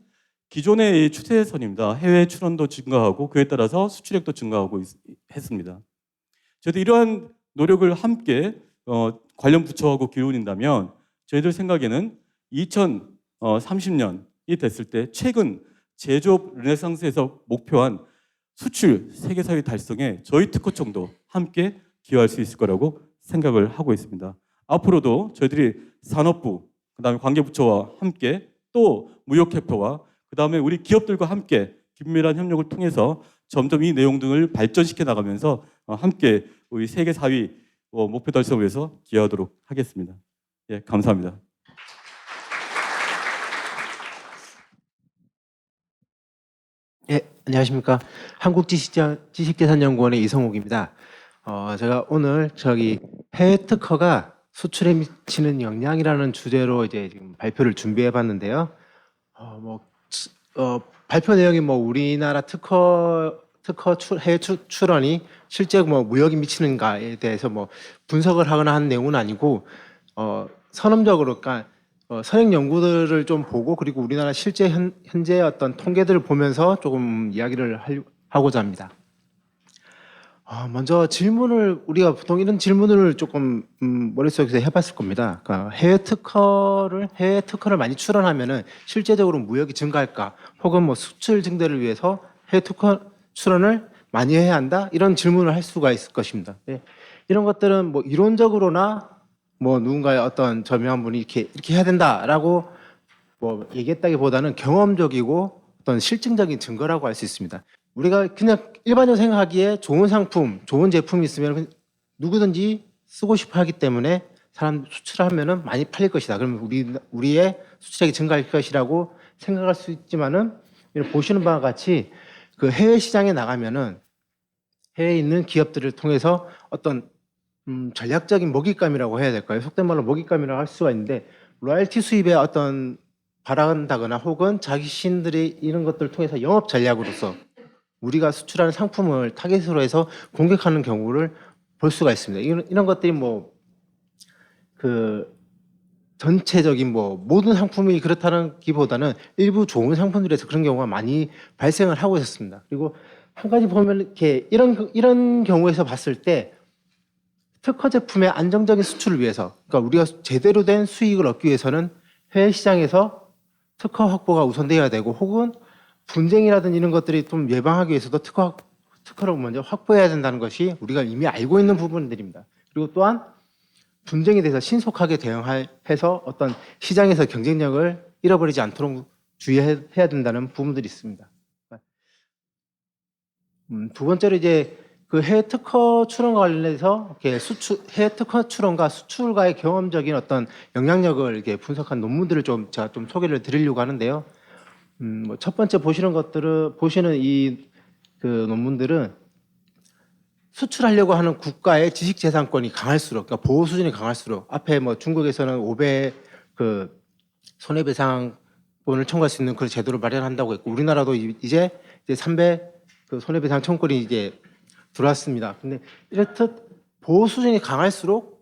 기존의 추세선입니다. 해외 출원도 증가하고 그에 따라서 수출액도 증가하고 했습니다. 저희들 이러한 노력을 함께 관련 부처하고 기울인다면 저희들 생각에는 2030년이 됐을 때 최근 제조업 르네상스에서 목표한 수출 세계사회 달성에 저희 특허청도 함께 기여할 수 있을 거라고 생각을 하고 있습니다. 앞으로도 저희들이 산업부, 그다음에 관계부처와 함께 또 무역협회와 그다음에 우리 기업들과 함께 긴밀한 협력을 통해서 점점 이 내용 등을 발전시켜 나가면서 함께 우리 세계 4위 목표 달성을 위해서 기여하도록 하겠습니다. 예, 감사합니다. 예, 안녕하십니까. 한국지식재산연구원의 이성욱입니다. 제가 오늘 해외 특허가 수출에 미치는 영향이라는 주제로 이제 지금 발표를 준비해 봤는데요. 발표 내용이 우리나라 해외 출원이 실제 무역이 미치는가에 대해서 분석을 하거나 한 내용은 아니고, 선험적으로, 그러니까 선행 연구들을 좀 보고 그리고 우리나라 실제 현재 어떤 통계들을 보면서 조금 이야기를 하고자 합니다. 먼저 우리가 보통 이런 질문을 조금 머릿속에서 해봤을 겁니다. 그러니까 해외 특허를 많이 출원하면은 실제적으로 무역이 증가할까, 혹은 수출 증대를 위해서 해외 특허 출원을 많이 해야 한다, 이런 질문을 할 수가 있을 것입니다. 예. 이런 것들은 이론적으로나 누군가의 어떤 저명한 분이 이렇게 해야 된다라고 얘기했다기보다는 경험적이고 어떤 실증적인 증거라고 할 수 있습니다. 우리가 그냥 일반적으로 생각하기에 좋은 상품, 좋은 제품이 있으면 누구든지 쓰고 싶어 하기 때문에 수출하면은 많이 팔릴 것이다. 그러면 우리의 수출액이 증가할 것이라고 생각할 수 있지만은, 보시는 바와 같이 그 해외 시장에 나가면은 해외에 있는 기업들을 통해서 어떤 전략적인 먹잇감이라고 해야 될까요? 속된 말로 먹잇감이라고 할 수가 있는데, 로열티 수입에 어떤 바란다거나 혹은 자신들이 이런 것들을 통해서 영업 전략으로서 우리가 수출하는 상품을 타겟으로 해서 공격하는 경우를 볼 수가 있습니다. 이런 것들이 전체적인 모든 상품이 그렇다는기보다는 일부 좋은 상품들에서 그런 경우가 많이 발생을 하고 있었습니다. 그리고 한 가지 보면 이렇게 이런 경우에서 봤을 때 특허 제품의 안정적인 수출을 위해서, 그러니까 우리가 제대로 된 수익을 얻기 위해서는 해외 시장에서 특허 확보가 우선되어야 되고, 혹은 분쟁이라든지 이런 것들이 좀 예방하기 위해서도 특허를 먼저 확보해야 된다는 것이 우리가 이미 알고 있는 부분들입니다. 그리고 또한 분쟁에 대해서 신속하게 대응해서 어떤 시장에서 경쟁력을 잃어버리지 않도록 주의해야 된다는 부분들이 있습니다. 두 번째로 이제 그 해외 특허 출원과 관련해서 이렇게 해외 특허 출원과 수출과의 경험적인 어떤 영향력을 이렇게 분석한 논문들을 제가 좀 소개를 드리려고 하는데요. 첫 번째 보시는 이 그 논문들은 수출하려고 하는 국가의 지식재산권이 강할수록, 그러니까 보호 수준이 강할수록, 앞에 중국에서는 5배 그 손해배상권을 청구할 수 있는 그런 제도를 마련한다고 했고, 우리나라도 이제 3배 그 손해배상 청구권이 이제 들어왔습니다. 근데 이렇듯 보호 수준이 강할수록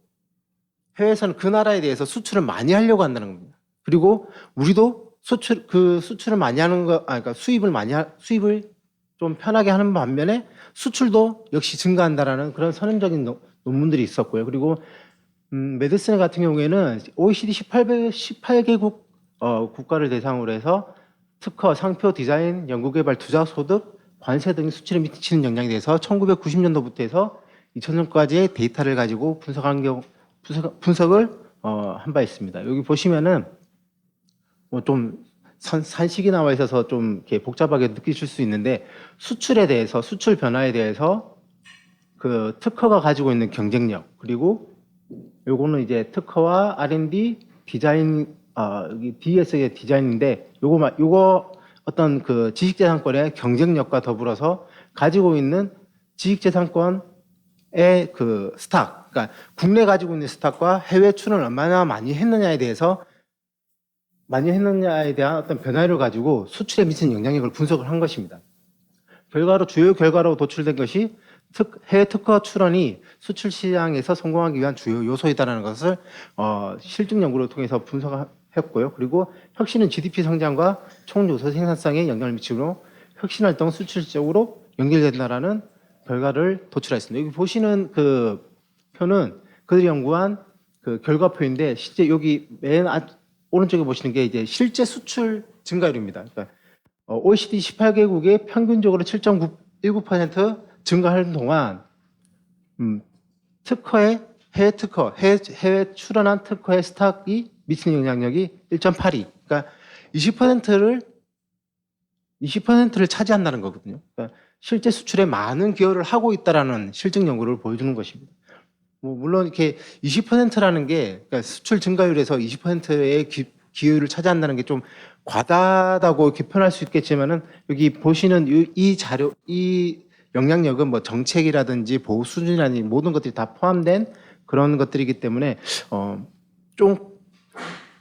해외에서는 그 나라에 대해서 수출을 많이 하려고 한다는 겁니다. 그리고 우리도 수출을 많이 하는 그러니까 수입을 좀 편하게 하는 반면에 수출도 역시 증가한다라는 그런 선언적인 논문들이 있었고요. 그리고 메디슨 같은 경우에는 OECD 18개국 국가를 대상으로 해서 특허, 상표, 디자인, 연구개발, 투자, 소득, 관세 등이 수출에 미치는 영향에 대해서 1990년도부터 해서 2000년까지의 데이터를 가지고 분석을 한 바 있습니다. 여기 보시면은 좀 산식이 나와 있어서 좀 이렇게 복잡하게 느끼실 수 있는데, 수출 변화에 대해서 그 특허가 가지고 있는 경쟁력, 그리고 요거는 이제 특허와 R&D 디자인, 여기 DS의 디자인인데, 요거 어떤 그 지식재산권의 경쟁력과 더불어서 가지고 있는 지식재산권의 그 스탁, 그러니까 국내 가지고 있는 스탁과 해외 출원을 얼마나 많이 했느냐에 대한 어떤 변화를 가지고 수출에 미치는 영향력을 분석을 한 것입니다. 주요 결과로 도출된 것이 해외 특허 출원이 수출 시장에서 성공하기 위한 주요 요소이다라는 것을 실증 연구를 통해서 분석했고요. 그리고 혁신은 GDP 성장과 총 요소 생산성에 영향을 미치고 혁신 활동 수출적으로 연결된다라는 결과를 도출했습니다. 여기 보시는 그 표는 그들이 연구한 그 결과표인데, 실제 여기 맨 오른쪽에 보시는 게 이제 실제 수출 증가율입니다. 그러니까 OECD 18개국의 평균적으로 7.19% 증가하는 동안 해외 출원한 특허의 스탁이 미치는 영향력이 1.82. 그러니까 20%를 차지한다는 거거든요. 그러니까 실제 수출에 많은 기여를 하고 있다라는 실증 연구를 보여주는 것입니다. 물론 이렇게 20%라는 게, 그러니까 수출 증가율에서 20%의 기여율을 차지한다는 게 좀 과다하다고 이렇게 표현할 수 있겠지만은, 여기 보시는 이 영향력은 정책이라든지 보호 수준이라든지 모든 것들이 다 포함된 그런 것들이기 때문에 좀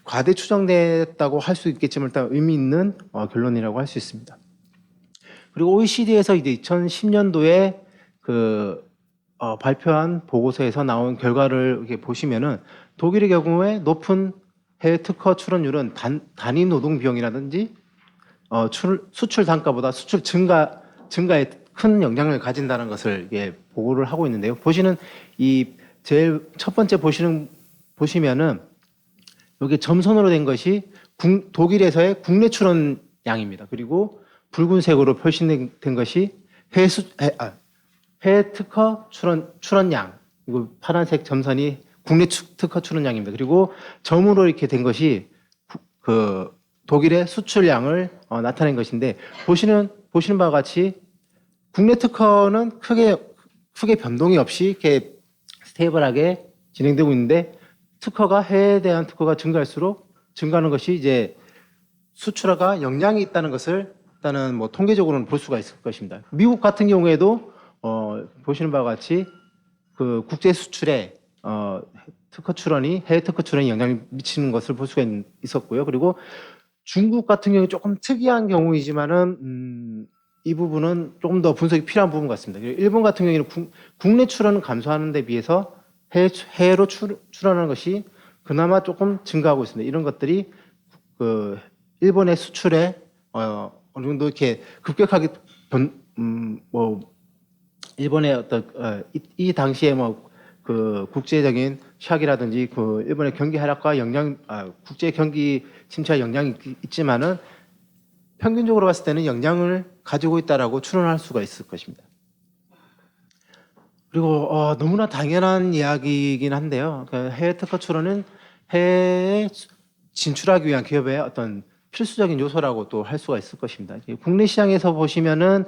과대 추정됐다고 할 수 있겠지만 일단 의미 있는 결론이라고 할 수 있습니다. 그리고 OECD에서 이제 2010년도에 발표한 보고서에서 나온 결과를 이렇게 보시면은, 독일의 경우에 높은 해외 특허 출원율은 단위 노동 비용이라든지 수출 단가보다 수출 증가에 큰 영향을 가진다는 것을 보고를 하고 있는데요. 보시는 이 제일 첫 번째 보시면은 여기 점선으로 된 것이 독일에서의 국내 출원량입니다. 그리고 붉은색으로 표시된 것이 해외 특허 출원량, 그리고 파란색 점선이 국내 특허 출원량입니다. 그리고 점으로 이렇게 된 것이 그 독일의 수출량을 나타낸 것인데, 보시는 바와 같이 국내 특허는 크게 변동이 없이 이렇게 스테이블하게 진행되고 있는데, 해외에 대한 특허가 증가할수록 증가하는 것이 이제 수출화가 영향이 있다는 것을 일단은 통계적으로는 볼 수가 있을 것입니다. 미국 같은 경우에도 보시는 바와 같이 그 국제 수출에 해외 특허 출원이 영향을 미치는 것을 볼 수가 있었고요. 그리고 중국 같은 경우 조금 특이한 경우이지만은 이 부분은 조금 더 분석이 필요한 부분 같습니다. 일본 같은 경우에는 국내 출원을 감소하는 데 비해서 해외로 출원하는 것이 그나마 조금 증가하고 있습니다. 이런 것들이 그 일본의 수출에 어느 정도 이렇게 급격하게 일본의 어떤 이 당시에 그 국제적인 샥이라든지 그 일본의 경기 하락과 국제 경기 침체와 영향이 있지만은 평균적으로 봤을 때는 영향을 가지고 있다라고 추론할 수가 있을 것입니다. 그리고 너무나 당연한 이야기이긴 한데요. 그러니까 해외 특허 출원은 해외에 진출하기 위한 기업의 어떤 필수적인 요소라고 또 할 수가 있을 것입니다. 국내 시장에서 보시면은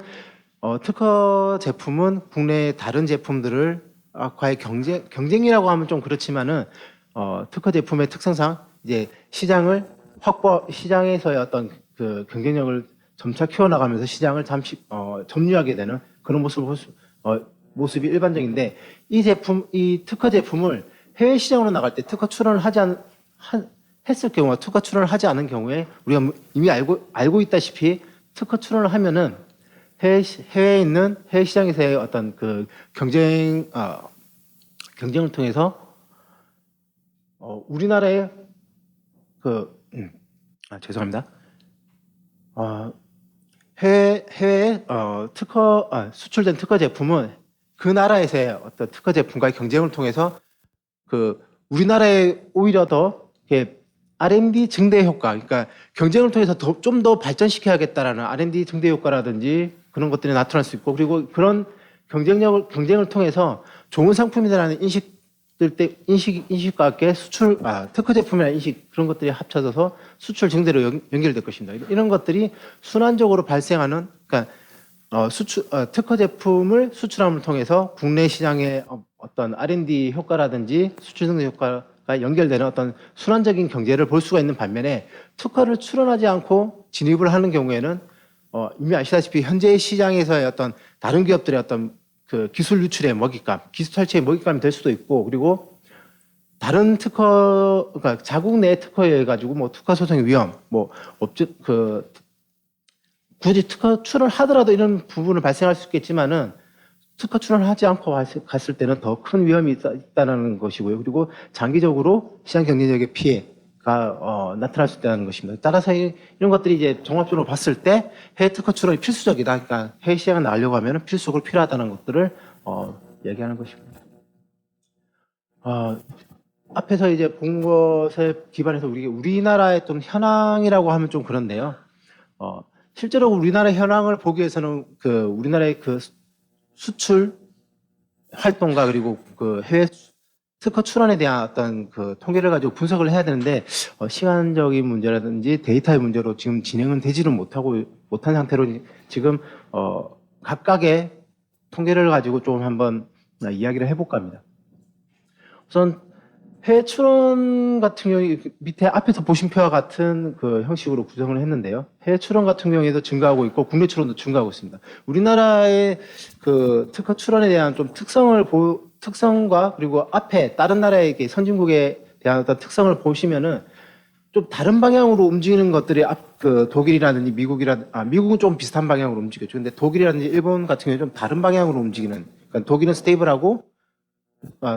특허 제품은 국내 다른 제품들을 과의 경쟁이라고 하면 좀 그렇지만은 특허 제품의 특성상 이제 시장에서의 어떤 그 경쟁력을 점차 키워나가면서 시장을 잠시 점유하게 되는 그런 모습이 일반적인데 이 특허 제품을 해외 시장으로 나갈 때 특허 출원을 했을 경우와 특허 출원을 하지 않은 경우에 우리가 이미 알고 있다시피 특허 출원을 하면은 해외에 있는 해외 시장에서의 어떤 그 경쟁을 통해서 우리나라의 죄송합니다. 해외에 수출된 특허 제품은 그 나라에서의 어떤 특허 제품과의 경쟁을 통해서 그 우리나라에 오히려 더 이렇게 R&D 증대 효과, 그러니까 경쟁을 통해서 좀 더 발전시켜야겠다라는 R&D 증대 효과라든지 그런 것들이 나타날 수 있고, 그리고 그런 경쟁을 통해서 좋은 상품이라는 인식과 함께 특허 제품이라는 인식, 그런 것들이 합쳐져서 수출 증대로 연결될 것입니다. 이런 것들이 순환적으로 발생하는, 그러니까 특허 제품을 수출함을 통해서 국내 시장의 어떤 R&D 효과라든지 수출 증대 효과가 연결되는 어떤 순환적인 경제를 볼 수가 있는 반면에, 특허를 출원하지 않고 진입을 하는 경우에는 이미 아시다시피 현재 시장에서의 어떤 다른 기업들의 어떤 그 기술 유출의 먹잇감, 기술 탈취의 먹잇감이 될 수도 있고, 그리고 다른 그러니까 자국 내 특허에 의해 가지고 뭐 특허 소송의 위험, 굳이 특허 출원을 하더라도 이런 부분을 발생할 수 있겠지만은 특허 출원을 하지 않고 갔을 때는 더 큰 위험이 있다는 것이고요. 그리고 장기적으로 시장 경쟁력의 피해가 나타날 수 있다는 것입니다. 따라서 이런 것들이 이제 종합적으로 봤을 때 해외 특허 출원이 필수적이다. 그러니까 해외 시장에 나가려고 하면 필수적으로 필요하다는 것들을 얘기하는 것입니다. 앞에서 이제 본 것에 기반해서 우리나라의 좀 현황이라고 하면 좀 그런데요. 실제로 우리나라 현황을 보기 위해서는 우리나라의 수출 활동과 그리고 해외 특허 출원에 대한 어떤 통계를 가지고 분석을 해야 되는데, 시간적인 문제라든지 데이터의 문제로 지금 진행은 되지는 못한 상태로 지금 각각의 통계를 가지고 좀 한번 이야기를 해볼까 합니다. 우선 해외 출원 같은 경우에 밑에 앞에서 보신 표와 같은 형식으로 구성을 했는데요. 해외 출원 같은 경우에도 증가하고 있고 국내 출원도 증가하고 있습니다. 우리나라의 특허 출원에 대한 좀 특성과 그리고 앞에 다른 나라의 선진국에 대한 어떤 특성을 보시면은 좀 다른 방향으로 움직이는 것들이 독일이라든지 미국은 좀 비슷한 방향으로 움직였죠. 근데 독일이라든지 일본 같은 경우에 좀 다른 방향으로 움직이는, 그러니까 독일은 스테이블하고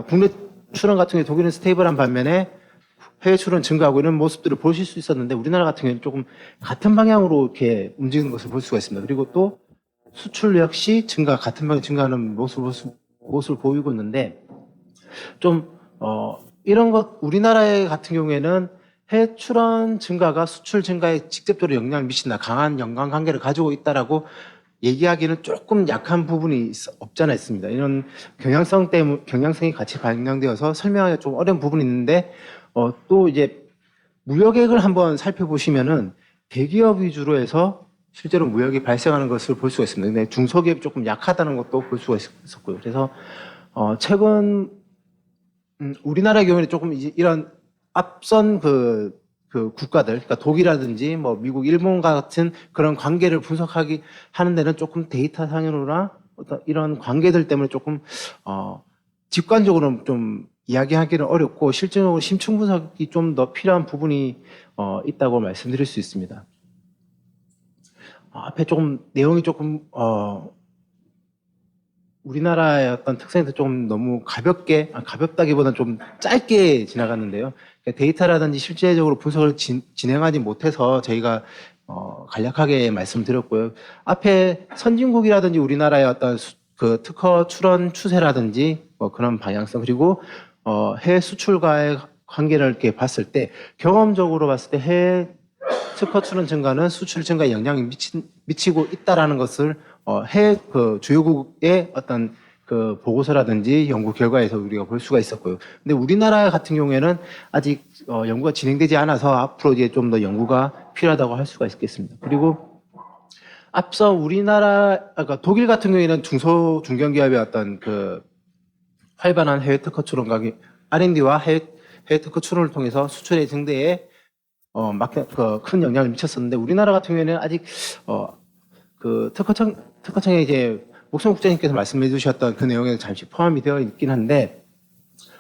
국내 출원 같은 경우에 독일은 스테이블한 반면에 해외 출원 증가하고 이런 모습들을 보실 수 있었는데, 우리나라 같은 경우에는 조금 같은 방향으로 이렇게 움직이는 것을 볼 수가 있습니다. 그리고 또 수출 역시 같은 방향 증가하는 모습을 보이고 있는데, 이런 우리나라 같은 경우에는 해외 출원 증가가 수출 증가에 직접적으로 영향을 미친다, 강한 연관관계를 가지고 있다라고 얘기하기는 조금 약한 부분이 없잖아 있습니다. 이런 경향성이 같이 반영되어서 설명하기가 좀 어려운 부분이 있는데, 또 이제 무역액을 한번 살펴보시면은 대기업 위주로 해서 실제로 무역이 발생하는 것을 볼 수가 있습니다. 근데 중소기업이 조금 약하다는 것도 볼 수가 있었고요. 그래서 최근 우리나라의 경우에는 조금 이런 앞선 국가들, 그러니까 독일이라든지 미국, 일본 같은 그런 관계를 분석하기 하는 데는 조금 데이터 상으로나 어떤 이런 관계들 때문에 조금 직관적으로 좀 이야기하기는 어렵고, 실질적으로 심층 분석이 좀 더 필요한 부분이 있다고 말씀드릴 수 있습니다. 앞에 조금 내용이 조금 우리나라의 어떤 특성에서 좀 너무 가볍다기보다는 좀 짧게 지나갔는데요. 그러니까 데이터라든지 실제적으로 분석을 진행하지 못해서 저희가 간략하게 말씀드렸고요. 앞에 선진국이라든지 우리나라의 어떤 그 특허 출원 추세라든지 뭐 그런 방향성, 그리고 해외 수출과의 관계를 이렇게 봤을 때, 경험적으로 봤을 때 해외 특허 출원 증가는 수출 증가에 영향이 미치고 있다라는 것을 해외 그 주요국의 어떤 그 보고서라든지 연구 결과에서 우리가 볼 수가 있었고요. 근데 우리나라 같은 경우에는 아직 연구가 진행되지 않아서 앞으로 이제 좀 더 연구가 필요하다고 할 수가 있겠습니다. 그리고 앞서 그러니까 독일 같은 경우에는 중견기업의 어떤 그 활발한 해외 특허 출원과 R&D와 해외 특허 출원을 통해서 수출의 증대에 큰 영향을 미쳤었는데, 우리나라 같은 경우에는 아직 그 특허청에 이제 목성 국장님께서 말씀해 주셨던 그 내용에 잠시 포함이 되어 있긴 한데,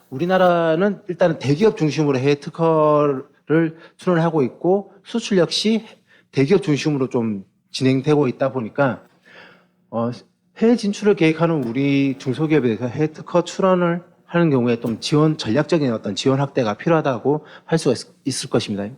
우리나라는 일단은 대기업 중심으로 해외 특허를 출원하고 있고, 수출 역시 대기업 중심으로 좀 진행되고 있다 보니까 해외 진출을 계획하는 우리 중소기업에 대해서 해외 특허 출원을 하는 경우에 좀 전략적인 어떤 지원 확대가 필요하다고 할 수가 있을 것입니다.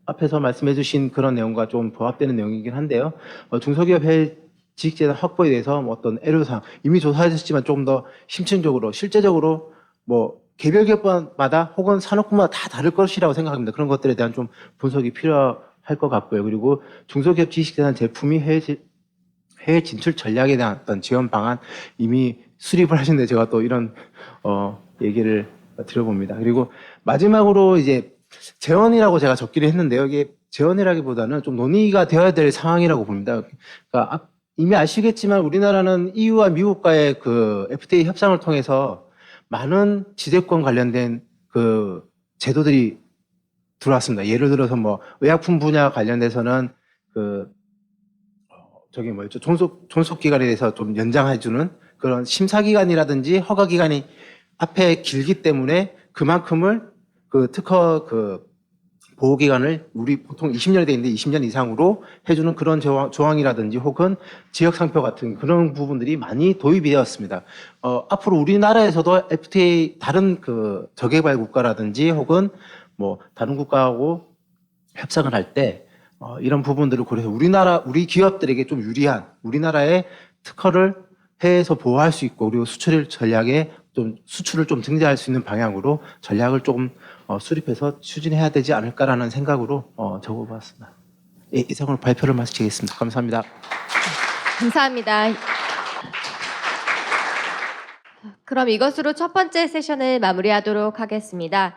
앞에서 말씀해 주신 그런 내용과 좀 부합되는 내용이긴 한데요. 중소기업 해외 지식재산 확보에 대해서 뭐 어떤 애로사항 이미 조사하셨지만 조금 더 심층적으로, 실제적으로 뭐 개별 기업마다 혹은 산업군마다 다 다를 것이라고 생각합니다. 그런 것들에 대한 좀 분석이 필요할 것 같고요. 그리고 중소기업 지식재산 제품이 해외 진출 전략에 대한 어떤 지원 방안 이미 수립을 하시는데, 제가 또 이런 얘기를 드려봅니다. 그리고 마지막으로 이제 재원이라고 제가 적기로 했는데요. 이게 재원이라기보다는 좀 논의가 되어야 될 상황이라고 봅니다. 그러니까 이미 아시겠지만 우리나라는 EU와 미국과의 그 FTA 협상을 통해서 많은 지재권 관련된 그 제도들이 들어왔습니다. 예를 들어서 뭐 의약품 분야 관련돼서는 그 저기 뭐였죠? 존속 기간에 대해서 좀 연장해주는 그런 심사 기간이라든지 허가 기간이 앞에 길기 때문에 그만큼을 그 특허 그 보호 기간을 우리 보통 20년이 돼 있는데 20년 이상으로 해주는 그런 조항이라든지 혹은 지역 상표 같은 그런 부분들이 많이 도입이 되었습니다. 앞으로 우리나라에서도 FTA 다른 그 저개발 국가라든지 혹은 뭐 다른 국가하고 협상을 할 때 이런 부분들을 고려해서 우리 기업들에게 좀 유리한 우리나라의 특허를 해외에서 보호할 수 있고, 그리고 수출을 좀 증대할 수 있는 방향으로 전략을 조금 수립해서 추진해야 되지 않을까라는 생각으로 적어봤습니다. 예, 이상으로 발표를 마치겠습니다. 감사합니다. 감사합니다. 그럼 이것으로 첫 번째 세션을 마무리하도록 하겠습니다.